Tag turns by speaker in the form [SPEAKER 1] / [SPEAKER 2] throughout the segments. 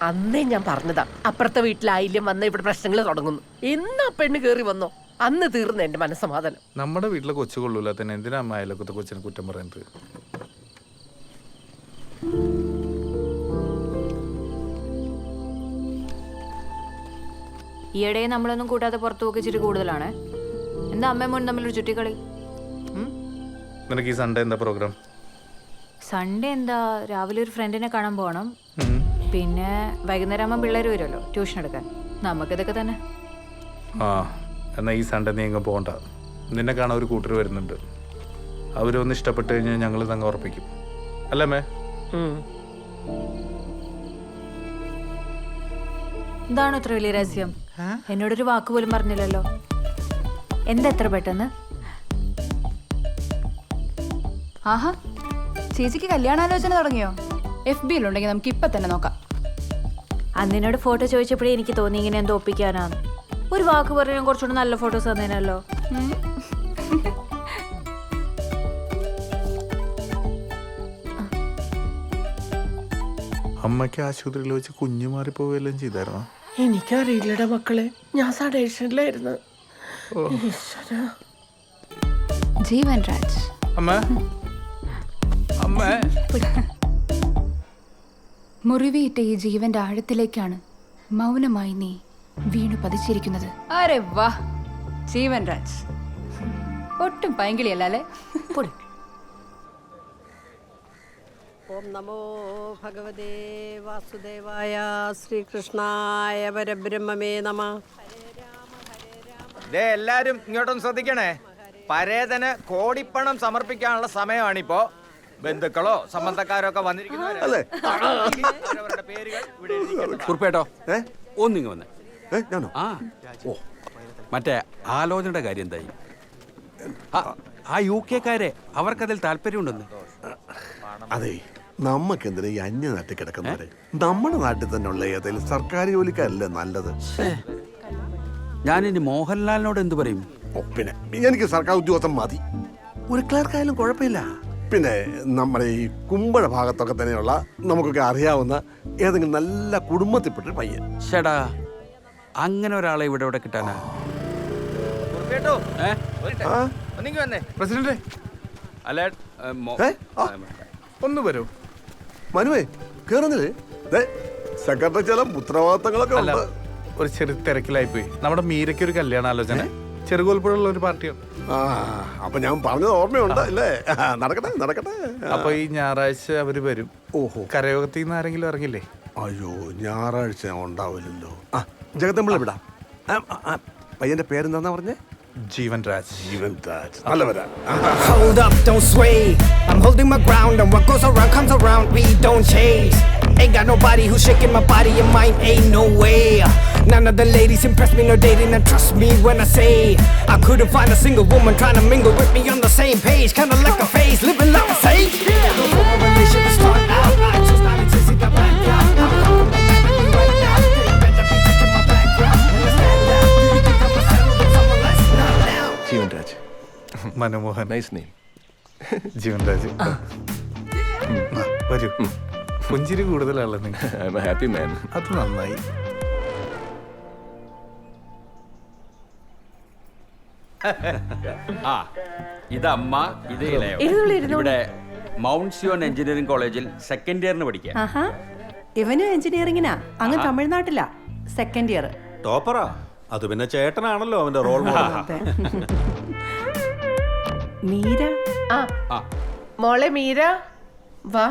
[SPEAKER 1] അന്നേ ഞാൻ പറഞ്ഞതാ, അപ്പുറത്തെ വീട്ടിലായില്യം വന്ന ഇവിടെ പ്രശ്നങ്ങൾ തുടങ്ങുന്നു. എന്നാ പെണ്ണ് കേറി വന്നോ അന്ന് തീർന്നു എന്റെ മനസ്സമാധാനം.
[SPEAKER 2] നമ്മുടെ വീട്ടിലെ കൊച്ചു കൊള്ളൂല തന്നെ എന്തിനാ അമ്മ അയലൊക്കത്തെ കൊച്ചിനെ കുറ്റം പറയുന്നത്?
[SPEAKER 3] ഈയിടെ നമ്മളൊന്നും കൂട്ടാതെ പുറത്തു പോക്കി ഇച്ചിരി കൂടുതലാണ്. എന്താ അമ്മയും മോനും തമ്മിലൊരു ചുറ്റിക്കളി?
[SPEAKER 2] നിനക്ക് ഈ സൺഡേ എന്താ പ്രോഗ്രാം?
[SPEAKER 3] സൺഡേ എന്താ, രാവിലെ ഒരു ഫ്രണ്ടിനെ കാണാൻ പോകണം. പിന്നെ വൈകുന്നേരം ആകുമ്പോൾ പിള്ളേർ വരുമല്ലോ ട്യൂഷൻ എടുക്കാൻ. നമുക്കിതൊക്കെ തന്നെ.
[SPEAKER 2] ആ എന്നാ ഈ സൺഡേ നീ എങ്ങും പോകണ്ട. നിന്നെ കാണാൻ ഒരു കൂട്ടർ വരുന്നുണ്ട്. അവരൊന്ന് ഇഷ്ടപ്പെട്ട് കഴിഞ്ഞാൽ ഞങ്ങൾ തങ്ങ ഉറപ്പിക്കും. അല്ലേ മേ?
[SPEAKER 3] എന്താണ് ഇത്ര വലിയ രഹസ്യം? എന്നോടൊരു വാക്ക് പോലും പറഞ്ഞില്ലല്ലോ. എന്താ എത്ര പെട്ടെന്ന്?
[SPEAKER 4] ആഹാ, ചേച്ചിക്ക് കല്യാണാലോചന തുടങ്ങിയോ? FB-യിലുണ്ടെങ്കിൽ നമുക്ക് ഇപ്പൊ തന്നെ നോക്കാം.
[SPEAKER 3] അന്നിനോട് ഫോട്ടോ ചോദിച്ചപ്പോഴേ എനിക്ക് തോന്നി ഇങ്ങനെ എന്തോ ഒപ്പിക്കാനാണ്. ഒരു വാക്ക് പറഞ്ഞാൽ കുറച്ചുകൂടെ നല്ല ഫോട്ടോസ് തന്നേനല്ലോ.
[SPEAKER 2] അമ്മയ്ക്ക് ആശുപത്രിയിൽ വെച്ച് കുഞ്ഞു മാറിപ്പോവുകയെല്ലാം ചെയ്തായിരുന്നോ?
[SPEAKER 1] എനിക്കറിയില്ലടാ മക്കളെ, ഞാൻ സഡേഷനിലായിരുന്നു.
[SPEAKER 4] ജീവൻ രാജ്.
[SPEAKER 2] അമ്മ അമ്മ
[SPEAKER 4] മുറിവേറ്റ ഈ ജീവന്റെ ആഴത്തിലേക്കാണ് മൗനമായി നീ വീണു പതിച്ചിരിക്കുന്നത്. അരെ വാ, ജീവൻ രാജ് ഒട്ടും പൈങ്കിളിയല്ലേ?
[SPEAKER 5] ഓം നമോ ഭഗവതേ വാസുദേവായ ശ്രീകൃഷ്ണായ പരബ്രഹ്മമേ നമഃ.
[SPEAKER 6] എല്ലാരും ഇങ്ങോട്ടൊന്ന് ശ്രദ്ധിക്കണേ. പരേതന് കോടിപ്പണം സമർപ്പിക്കാനുള്ള സമയമാണിപ്പോ. ബന്ധുക്കളോ സംബന്ധക്കാരോ ഒക്കെ വന്നിരിക്കുന്നവരല്ലേ? പേരുകൾ ഇവിടെ
[SPEAKER 7] കുറിപ്പേട്ടോ ഒന്നിങ്ങ് വന്നേ. ആ ഓ മറ്റേ ആലോചനയുടെ കാര്യം എന്തായി? ആ UK-ക്കാരെ അവർക്കതിൽ താല്പര്യമുണ്ടെന്ന്.
[SPEAKER 8] അതെ, നമുക്കെന്തിനാ ഈ അന്യനാട്ടിൽ കിടക്കുന്നവരെ? നമ്മുടെ നാട്ടിൽ തന്നെ ഉള്ള ഏതെങ്കിലും സർക്കാർ ജോലിക്കാരല്ലേ നല്ലത്?
[SPEAKER 7] ഞാനിനി മോഹൻലാലിനോട് എന്ത് പറയും?
[SPEAKER 8] പിന്നെ എനിക്ക് സർക്കാർ ഉദ്യോഗസ്ഥൻ മതി. ഒരു ക്ലർക്കായാലും കുഴപ്പമില്ല. പിന്നെ നമ്മുടെ ഈ കുമ്പഴ ഭാഗത്തൊക്കെ തന്നെയുള്ള നമുക്കൊക്കെ അറിയാവുന്ന ഏതെങ്കിലും നല്ല കുടുംബത്തിൽപ്പെട്ടൊരു പയ്യൻ.
[SPEAKER 7] ചേടാ, അങ്ങനെ ഒരാളെ ഇവിടെ കിട്ടാനാ?
[SPEAKER 2] പ്രസിഡന്റ്
[SPEAKER 7] അല്ല
[SPEAKER 2] ഒന്ന് വരൂ.
[SPEAKER 8] മനുവേ കേറുന്നില്ലേ? സെക്രട്ടറി ചില ഉത്തരവാദിത്തങ്ങളൊക്കെ
[SPEAKER 2] അല്ല, ഒരു ചെറിയ തിരക്കിലായിപ്പോയി. നമ്മുടെ മീരയ്ക്ക് ഒരു കല്യാണാലോചന ചെറുകോൽപ്പുഴയുള്ള ഒരു പാർട്ടിയാണ്.
[SPEAKER 8] അപ്പൊ ഞാൻ പറഞ്ഞത് ഓർമ്മയുണ്ട് അല്ലേ? നടക്കട്ടെ നടക്കട്ടെ.
[SPEAKER 2] അപ്പൊ ഈ ഞായറാഴ്ച അവര് വരും. ഓഹോ, കരയോഗത്തിൽ നിന്ന് ആരെങ്കിലും ഇറങ്ങില്ലേ?
[SPEAKER 8] അയ്യോ, ഞായറാഴ്ച ഉണ്ടാവില്ലല്ലോ. ജഗത്തമ്പിള്ള വിടാം. പയ്യന്റെ പേരെന്താ പറഞ്ഞേ?
[SPEAKER 2] ജീവൻ രാജ്.
[SPEAKER 8] ജീവൻ Raj നല്ലവരാ.
[SPEAKER 9] Hold up, don't sway. I'm holding my ground, and what goes around comes around. We don't chase. Ain't got nobody who's shaking my body and mind. Ain't no way. None of the ladies impress me, no dating, and trust me when I say I couldn't find a single woman trying to mingle with me on the same page. Kinda like a phase, living like a sage. No formal relationship to start out. I just started to see the back out. I'm coming back right now. They better be checking my background. Understand that? Do you think I'm a settle with someone less? Not now.
[SPEAKER 8] Jeevan Raj.
[SPEAKER 2] Manmohan.
[SPEAKER 8] Nice name.
[SPEAKER 2] Jeevan Raj വരൂ. പുഞ്ചിരി കൂടുതലാണല്ലോ നിങ്ങൾ.
[SPEAKER 8] Happy man.
[SPEAKER 2] അത് നന്നായി.
[SPEAKER 7] ആ ഇതമ്മ, ഇത് ഇളയോ. ഇവിടെ മൗണ്ട് സിയോൺ എഞ്ചിനീയറിംഗ് കോളേജിൽ സെക്കൻഡ് ഇയറിന് പഠിക്കാം.
[SPEAKER 5] ഇവനും എഞ്ചിനീയറിംഗിനാ, അങ്ങ് തമിഴ്നാട്ടിലാ സെക്കൻഡ് ഇയർ.
[SPEAKER 10] ടോപ്പറാ. അത് പിന്നെ ചേട്ടനാണല്ലോ അവന്റെ റോൾ മോഡൽ.
[SPEAKER 1] മീര. മോളെ മീര വാ.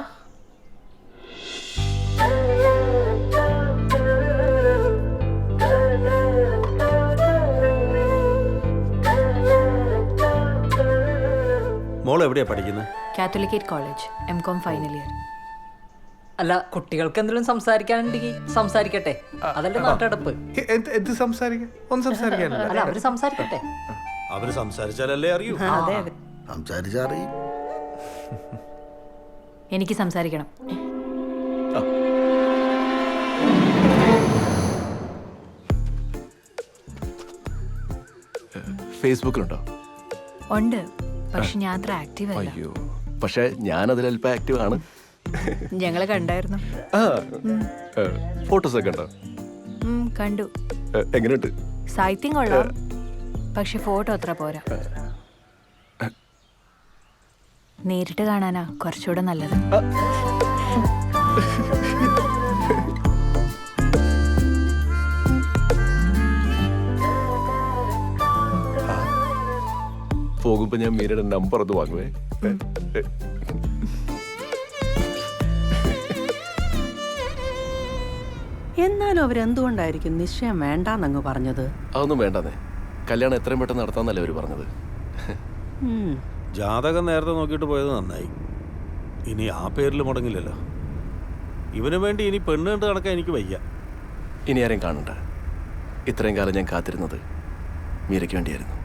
[SPEAKER 10] മോൾ എവിടെയാ പഠിക്കുന്നത്?
[SPEAKER 3] Catholicate college, M.Com final year.
[SPEAKER 11] അല്ല, കുട്ടികൾക്ക് എന്തെങ്കിലും സംസാരിക്കാനുണ്ടെങ്കിൽ സംസാരിക്കട്ടെ. അതല്ലേ നാട്ടടപ്പ്.
[SPEAKER 2] എന്ത് സംസാരിക്കാൻ? ഒന്നും സംസാരിക്കാനില്ല.
[SPEAKER 11] അല്ല, അവര് സംസാരിക്കട്ടെ.
[SPEAKER 10] അവര് സംസാരിച്ചാലല്ലേ അറിയൂ.
[SPEAKER 8] സംസാരിച്ചറിയും.
[SPEAKER 3] എനിക്ക് സംസാരിക്കണം.
[SPEAKER 12] ഫേസ്ബുക്കിലുണ്ടോ?
[SPEAKER 3] ഉണ്ട്, പക്ഷെ ഞാൻ അത്ര ആക്റ്റീവ് അല്ല.
[SPEAKER 12] അയ്യോ, പക്ഷെ ഞാൻ അതിൽ അല്പം ആക്റ്റീവ് ആണ്.
[SPEAKER 3] ഞങ്ങളെ കണ്ടായിരുന്നു.
[SPEAKER 12] ഫോട്ടോസ് ഒക്കെ ഉണ്ടോ?
[SPEAKER 3] കണ്ടു.
[SPEAKER 12] എങ്ങനെയുണ്ട്?
[SPEAKER 3] സാഹിത്യം കൊള്ളാം, പക്ഷെ ഫോട്ടോ അത്ര പോരാ. നേരിട്ട് കാണാനാ കുറച്ചുകൂടെ നല്ലത്.
[SPEAKER 12] പോകുമ്പോ ഞാൻ മീരയുടെ നമ്പർ ഒന്ന് വാങ്ങുവേ.
[SPEAKER 5] എന്നാലും അവരെന്തുകൊണ്ടായിരിക്കും നിശ്ചയം വേണ്ടാന്നങ്ങ് പറഞ്ഞത്?
[SPEAKER 12] അതൊന്നും വേണ്ടെന്നേ, കല്യാണം എത്രയും പെട്ടെന്ന് നടത്താന്നല്ലേ അവര് പറഞ്ഞത്.
[SPEAKER 10] ജാതകം നേരത്തെ നോക്കിയിട്ട് പോയത് നന്നായി. ഇനി ആ പേരിൽ മുടങ്ങില്ലല്ലോ. ഇവന് വേണ്ടി ഇനി പെണ്ണ് കണ്ട് നടക്കാൻ എനിക്ക് വയ്യ.
[SPEAKER 12] ഇനി ആരെയും കാണണ്ട. ഇത്രയും കാലം ഞാൻ കാത്തിരുന്നത് മീരയ്ക്ക് വേണ്ടിയായിരുന്നു.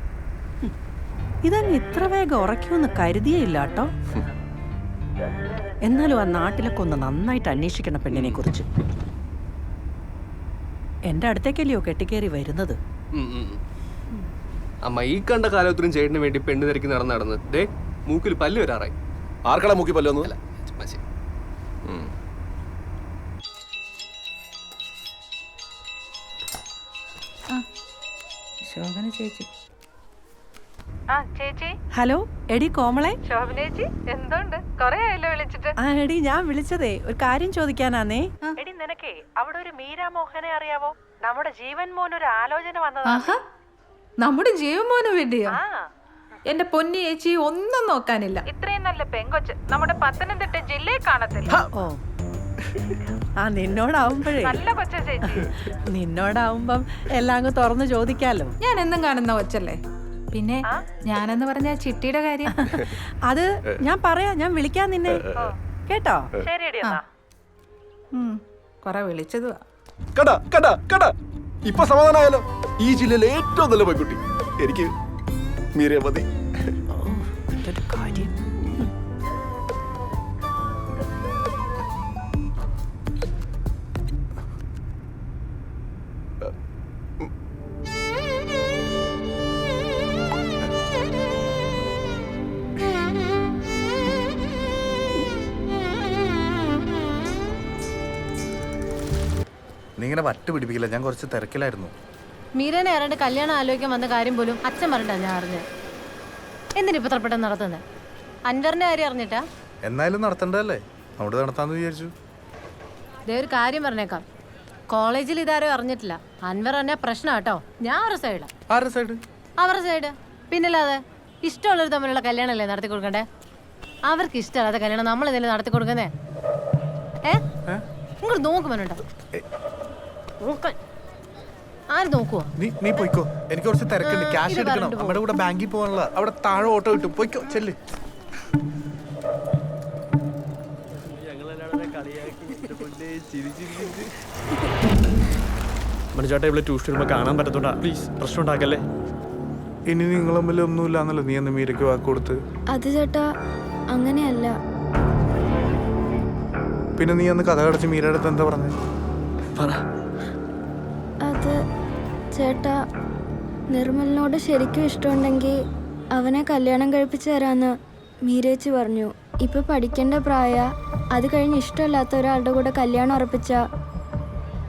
[SPEAKER 5] ഇതങ്ങ് ഇത്ര വേഗം ഉറക്കുമെന്ന് കരുതിയേയില്ല കേട്ടോ. എന്നാലും ആ നാട്ടിലൊക്കെ ഒന്ന് നന്നായിട്ട് അന്വേഷിക്കണം പെണ്ണിനെ കുറിച്ച്. എന്റെ അടുത്തേക്കല്ലയോ കെട്ടിക്കേറി വരുന്നത്.
[SPEAKER 13] അമ്മ ഈ കണ്ട കാലത്തിനും ചേട്ടന് വേണ്ടി പെണ്ണ് തിരക്കി നടന്ന് ദേ മൂക്കിൽ പല്ല് വരാറായി.
[SPEAKER 12] ആർക്കടാ മൂക്കി പല്ലൊന്നും?
[SPEAKER 5] ശോഭന ചേച്ചി. ഹലോ എടി കോമളെ. ആ എടി ഞാൻ വിളിച്ചതേ ഒരു കാര്യം ചോദിക്കാനാന്നേ. എടി നിനക്കേ അവിടെ ഒരു മീരാ മോഹനെ അറിയാവോ? നമ്മുടെ ജീവൻ മോൻ ഒരു ആലോചന വന്നതാ.
[SPEAKER 4] നമ്മുടെ ജീവമോന് വേണ്ടിയോ? എന്റെ പൊന്നി ചേച്ചി ഒന്നും നോക്കാനില്ല.
[SPEAKER 3] ഇത്രയും നല്ല പെങ്കൊച്ച് നമ്മുടെ പത്തനംതിട്ട ജില്ലയിൽ കാണത്തില്ല.
[SPEAKER 5] ഓ ആ നിന്നോടാവുമ്പോഴേ
[SPEAKER 3] നല്ല കൊച്ച ചേച്ചി.
[SPEAKER 5] നിന്നോടാവുമ്പം എല്ലാം അങ്ങ് തുറന്ന് ചോദിക്കാലോ.
[SPEAKER 4] ഞാൻ എന്നും കാണുന്ന കൊച്ചല്ലേ. പിന്നെ ഞാനെന്ന് പറഞ്ഞ ചിട്ടിയുടെ കാര്യം
[SPEAKER 5] അത് ഞാൻ പറയാം. ഞാൻ വിളിക്കാൻ നിന്നെ കേട്ടോ.
[SPEAKER 4] കൊറേ വിളിച്ചതുവാ.
[SPEAKER 12] കടാ കടാ കടാ, ഇപ്പൊ സമാധാനമായാലോ? ഈ ജില്ലയിലെ ഏറ്റവും നല്ല പെൺകുട്ടി എനിക്ക് മീരയെ മതി.
[SPEAKER 5] കാര്യം
[SPEAKER 2] നീ ഇങ്ങനെ വട്ട് പിടിപ്പിക്കില്ല, ഞാൻ കുറച്ച് തിരക്കിലായിരുന്നു.
[SPEAKER 3] മീരനെ ആരാണ്ട് കല്യാണം ആലോചിക്കാൻ വന്ന കാര്യം പോലും അച്ഛൻ പറഞ്ഞിട്ടാ ഞാൻ അറിഞ്ഞത്. എന്തിനിപ്പോ ഇത്ര പെട്ടെന്ന് നടത്തുന്നത്? അൻവറിന്റെ കാര്യം അറിഞ്ഞിട്ടാ?
[SPEAKER 2] എന്നാലും നടത്തണ്ടല്ലേ, അവിടെ നടത്താന്ന് വിചാരിച്ചു.
[SPEAKER 3] ഇതേ ഒരു കാര്യം പറഞ്ഞേക്കാം, കോളേജിൽ ഇതാരും അറിഞ്ഞിട്ടില്ല. അൻവർ തന്നെ പ്രശ്നം കേട്ടോ. ഞാൻ ഒരു സൈഡാ.
[SPEAKER 2] ആരുടെ സൈഡ്?
[SPEAKER 3] അവരുടെ സൈഡ്. പിന്നല്ലാതെ ഇഷ്ടമുള്ളവർ തമ്മിലുള്ള കല്യാണമല്ലേ നടത്തി കൊടുക്കണ്ടേ? അവർക്ക് ഇഷ്ടമല്ലാത്ത കല്യാണം നമ്മൾ എന്തെങ്കിലും നടത്തി കൊടുക്കുന്നേ? ഇങ്ങോട്ട് നോക്കുമനുണ്ടോ? ആര് നോക്കുവോ?
[SPEAKER 2] നീ പോയിക്കോ, എനിക്ക് കുറച്ച് തിരക്കുണ്ട്. ക്യാഷ് എടുക്കണം, നമ്മുടെ കൂടെ ബാങ്കിൽ പോകാനുള്ള. അവിടെ താഴെ ഓട്ടോ കിട്ടും, പോയിക്കോ ചെല്ല്.
[SPEAKER 13] മനുചേട്ടാ ഇവിടെ ട്യൂഷൻ വരുമ്പോ കാണാൻ പറ്റത്തോണ്ടാ, പ്ലീസ് പ്രശ്നം ഉണ്ടാക്കല്ലേ.
[SPEAKER 2] ഇനി നിങ്ങൾ തമ്മിൽ ഒന്നുമില്ലാന്നല്ലോ നീ അന്ന് മീരയ്ക്ക് വാക്ക് കൊടുത്ത്.
[SPEAKER 14] അത് ചേട്ടാ അങ്ങനെയല്ല.
[SPEAKER 2] പിന്നെ നീ അന്ന് കഥ കടച്ച് മീരയുടെ അടുത്ത് എന്താ പറഞ്ഞത്?
[SPEAKER 14] അത് ചേട്ടാ, നിർമ്മലിനോട് ശരിക്കും ഇഷ്ടമുണ്ടെങ്കിൽ അവനെ കല്യാണം കഴിപ്പിച്ചു തരാന്ന് മീരേച്ചി പറഞ്ഞു. ഇപ്പൊ പഠിക്കേണ്ട പ്രായ, അത് കഴിഞ്ഞ് ഇഷ്ടമില്ലാത്ത ഒരാളുടെ കൂടെ കല്യാണം ഉറപ്പിച്ച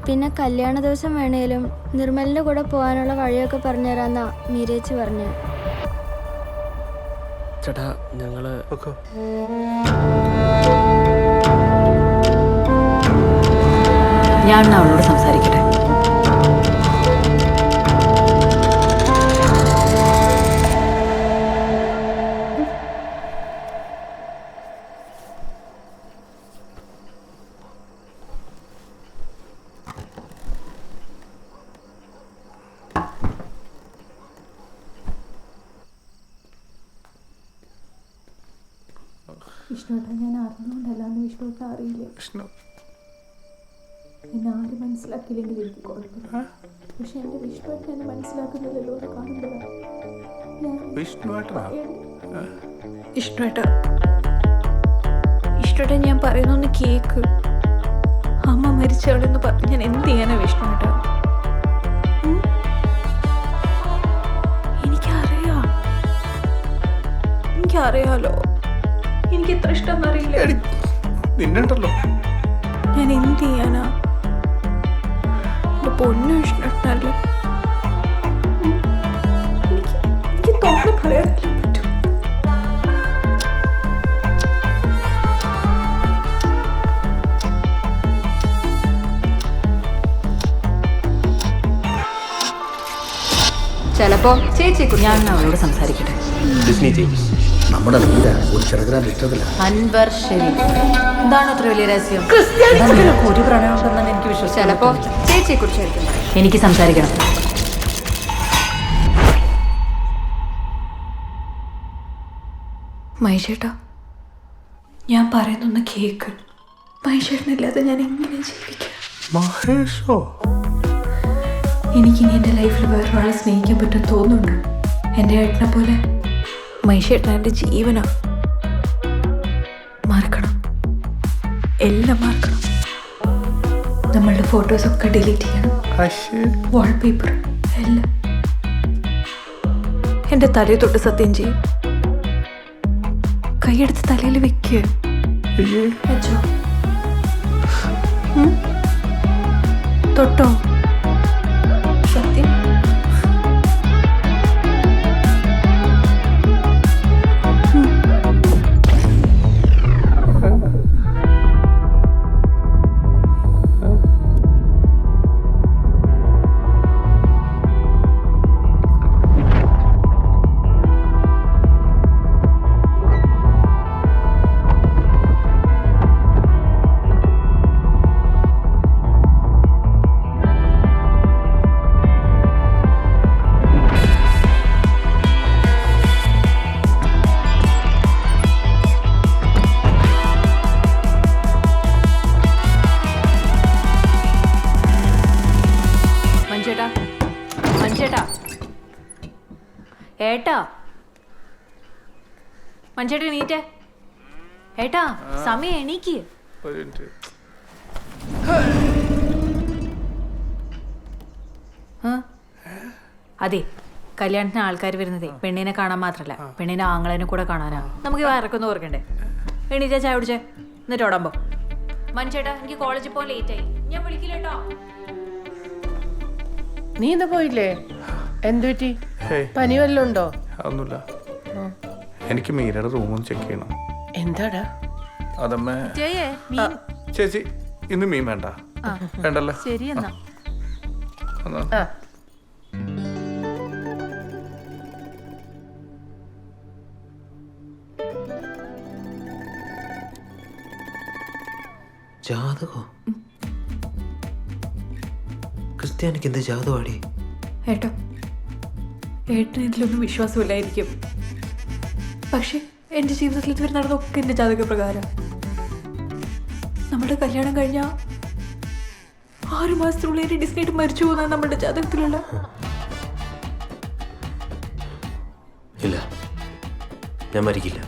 [SPEAKER 14] പിന്നെ കല്യാണ ദിവസം വേണേലും നിർമ്മലിന്റെ കൂടെ പോകാനുള്ള വഴിയൊക്കെ പറഞ്ഞുതരാന്നാ മീരേച്ചി പറഞ്ഞു.
[SPEAKER 13] ചേട്ടാ ഞങ്ങള്
[SPEAKER 3] ഞാൻ അവളോട് സംസാരിക്കട്ടെ.
[SPEAKER 14] വിഷ്ണുട്ടാ, ഞാൻ അറിഞ്ഞുകൊണ്ടല്ലാന്ന് വിഷ്ണുട്ടാ അറിയില്ലേ. എന്നെ ആര് മനസ്സിലാക്കിയില്ലെങ്കിൽ എനിക്ക് കുഴപ്പമില്ല. പക്ഷെ എൻ്റെ വിഷ്ണുവേട്ടൻ എന്നെ മനസ്സിലാക്കുന്നില്ലല്ലോ എന്ന് കാണുമ്പോഴാണ്
[SPEAKER 3] ഇഷ്ടേട്ടാ ഞാൻ പറയുന്നൊന്ന് കേക്ക്. അമ്മ മരിച്ചവളെന്ന് പറഞ്ഞ് ഞാൻ എന്ത് ചെയ്യാനാ വിഷ്ണുവേട്ടാ? എനിക്കറിയാലോ, എനിക്ക് എത്ര ഇഷ്ടം അറിയില്ല.
[SPEAKER 2] നിന്നുണ്ടല്ലോ,
[SPEAKER 3] ഞാൻ എന്ത് ചെയ്യാനാ?
[SPEAKER 14] എൻ്റെ പൊന്നു ഇഷ്ടമല്ല. എനിക്ക് തോന്നുന്നു പറയാൻ പറ്റും.
[SPEAKER 3] ചിലപ്പോ ചേച്ചിയെ ഞാൻ അവളോട് സംസാരിക്കട്ടെ.
[SPEAKER 12] നമ്മുടെ ഒരു ചെറുകിരാൻ ഇഷ്ടത്തില്ല.
[SPEAKER 3] അൻവർ ഷെരീഫ് എന്താണ് അത്ര വലിയ രഹസ്യം? ഒരു പ്രണയം ഉണ്ടെന്നാണ് എനിക്ക് വിശ്വസിച്ചത്. ചിലപ്പോ ചേച്ചിയെ കുറിച്ചായിരിക്കും എനിക്ക് സംസാരിക്കണം.
[SPEAKER 14] മൈഷേട്ടാ, ഞാൻ പറയുന്നൊന്ന് കേക്ക്. മൈഷേട്ടനില്ലാതെ ഞാൻ എങ്ങനെ ജീവിക്കാം?
[SPEAKER 2] മഹേഷോ?
[SPEAKER 14] എനിക്കിനി എൻ്റെ ലൈഫിൽ വേറൊരാളെ സ്നേഹിക്കാൻ പറ്റും തോന്നുന്നുണ്ട്. എൻ്റെ ഏട്ടനെ പോലെ മൈഷേട്ടൻ എൻ്റെ ജീവനാ. മറക്കണം, എല്ലാം മറക്കണം. നമ്മളുടെ ഫോട്ടോസൊക്കെ ഡിലീറ്റ് ചെയ്യണം. വാൾപേപ്പർ എല്ലാം. എൻ്റെ തലയിൽ തൊട്ട് സത്യം ചെയ്യും. കൈയെടുത്ത് തലയിൽ വെക്കുക. വെച്ചോ? തൊട്ടോ? സത്യം.
[SPEAKER 3] ഏട്ടാ, മഞ്ചേട്ടൻ എണീറ്റേ. ഏട്ടാ, സമയം എണീക്ക്. അതെ, കല്യാണത്തിന് ആൾക്കാർ വരുന്നതേ പെണ്ണിനെ കാണാൻ മാത്രല്ല, പെണ്ണിനെ ആങ്ങളേനെ കൂടെ കാണാനാ. നമുക്ക് വയറൊക്കൊന്ന് ഓർക്കണ്ടേ? എണീറ്റാ, ചായ കുടിച്ചേ, എന്നിട്ട് ഓടാമ്പോ. മഞ്ചേട്ടാ, എനിക്ക് കോളേജിൽ പോകാൻ ലേറ്റ് ആയി, ഞാൻ വിളിക്കില്ലേട്ടോ.
[SPEAKER 1] നീ ഇന്ന് പോയില്ലേ? എന്തു പറ്റി? പനി വല്ലതും ഉണ്ടോ?
[SPEAKER 2] ഒന്നുമില്ല. എനിക്ക് മീരയുടെ റൂമൊന്ന് ചെക്ക് ചെയ്യണം.
[SPEAKER 1] എന്താടാ?
[SPEAKER 2] അതമ്മേ. ചേച്ചി, ഇന്ന് മീൻ വേണ്ട. വേണ്ടല്ലോ.
[SPEAKER 5] ശരി എന്നാ.
[SPEAKER 11] ജാതകോ? ക്രിസ്ത്യാനിക്ക് എന്ത് ജാതകമാടി?
[SPEAKER 14] ഏട്ടോ, ഏട്ടന് ഇതിലൊന്നും വിശ്വാസമില്ലായിരിക്കും. പക്ഷെ എൻ്റെ ജീവിതത്തിൽ ഇതുവരെ നടന്നതൊക്കെ എൻ്റെ ജാതക പ്രകാരം. നമ്മുടെ കല്യാണം കഴിഞ്ഞ 6 മാസത്തിനുള്ളിൽ ഡിസ്നേറ്റ് മരിച്ചു പോകുന്നതാണ് നമ്മുടെ ജാതകത്തിലുള്ള.
[SPEAKER 11] ഇല്ല, ഞാൻ മരിക്കില്ല.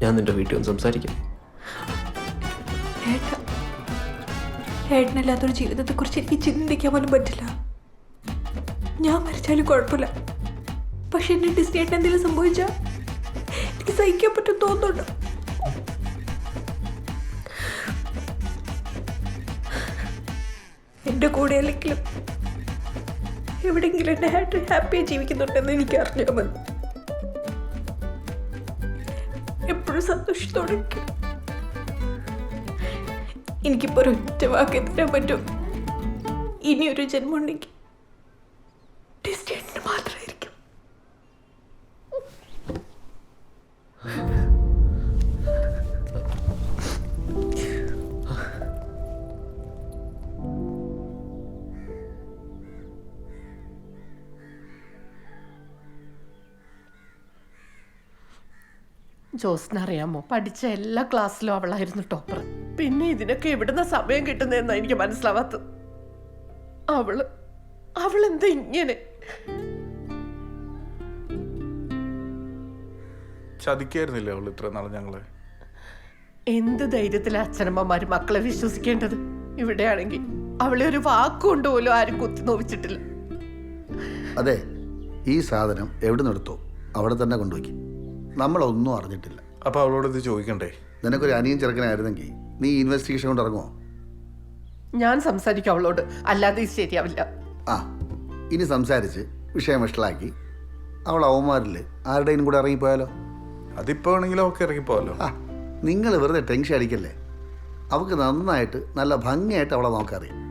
[SPEAKER 11] ഞാൻ നിന്റെ വീട്ടിൽ ഒന്ന് സംസാരിക്കാം.
[SPEAKER 14] ഏട്ടനില്ലാത്തൊരു ജീവിതത്തെക്കുറിച്ച് എനിക്ക് ചിന്തിക്കാൻ പോലും പറ്റില്ല. ഞാൻ മരിച്ചാലും കുഴപ്പമില്ല, പക്ഷെ എന്നെ ഡിസ്നേറ്റിന് എന്തെങ്കിലും സംഭവിച്ചാൽ എനിക്ക് സഹിക്കാൻ പറ്റും തോന്നുന്നുണ്ട്. എൻ്റെ കൂടെ അല്ലെങ്കിലും എവിടെയെങ്കിലും എൻ്റെ ഹാപ്പിയായി ജീവിക്കുന്നുണ്ടെന്ന് എനിക്ക് അറിഞ്ഞാൽ മതി. എപ്പോഴും സന്തോഷത്തോടെ എനിക്കിപ്പോൾ ഒരൊറ്റ വാക്ക് തരാൻ പറ്റും. ഇനിയൊരു ജന്മം ഉണ്ടെങ്കിൽ ഡിസ്റ്റേറ്റിന് മാത്രമായിരിക്കും.
[SPEAKER 1] ജോസിനറിയാമോ, പഠിച്ച എല്ലാ ക്ലാസ്സിലും അവളായിരുന്നു ടോപ്പർ. പിന്നെ ഇതിനൊക്കെ എവിടുന്ന സമയം കിട്ടുന്നതെന്നാ എനിക്ക് മനസ്സിലാവാത്തത്. അവളെന്താ ഇങ്ങനെ?
[SPEAKER 2] ചതിക്കായിരുന്നില്ലേ അവൾ ഇത്ര നാളെ ഞങ്ങളെ?
[SPEAKER 1] എന്ത് ധൈര്യത്തിലെ അച്ഛനമ്മമാര് മക്കളെ വിശ്വസിക്കേണ്ടത്? ഇവിടെയാണെങ്കിൽ അവളെ ഒരു വാക്കുകൊണ്ട് പോലും ആരും കുത്തി നോവിച്ചിട്ടില്ല.
[SPEAKER 12] അതെ, ഈ സാധനം എവിടെ നിന്നെടുത്തോ അവിടെ തന്നെ കൊണ്ടുപോയി. നമ്മളൊന്നും അറിഞ്ഞിട്ടില്ല.
[SPEAKER 2] അപ്പൊ അവളോട് ഇത് ചോദിക്കണ്ടേ?
[SPEAKER 12] നിനക്കൊരു അനിയൻ ചെറുക്കനായിരുന്നെങ്കിൽ നീ ഇൻവെസ്റ്റിഗേഷൻ കൊണ്ട് ഇറങ്ങുമോ?
[SPEAKER 1] ഞാൻ സംസാരിക്കും അവളോട്, അല്ലാതെ ഇത് ശരിയാവില്ല.
[SPEAKER 15] ആ ഇനി സംസാരിച്ച് വിഷയം വഷളാക്കി അവൾ അവന്മാരിൽ ആരുടെയും കൂടെ ഇറങ്ങിപ്പോയാലോ?
[SPEAKER 2] അതിപ്പോ വേണമെങ്കിലും ഒക്കെ ഇറങ്ങിപ്പോവല്ലോ.
[SPEAKER 15] ആ നിങ്ങൾ വെറുതെ ടെൻഷൻ അടിക്കല്ലേ. അവൾക്ക് നന്നായിട്ട് നല്ല ഭംഗിയായിട്ട് അവളെ നോക്കറിയാം.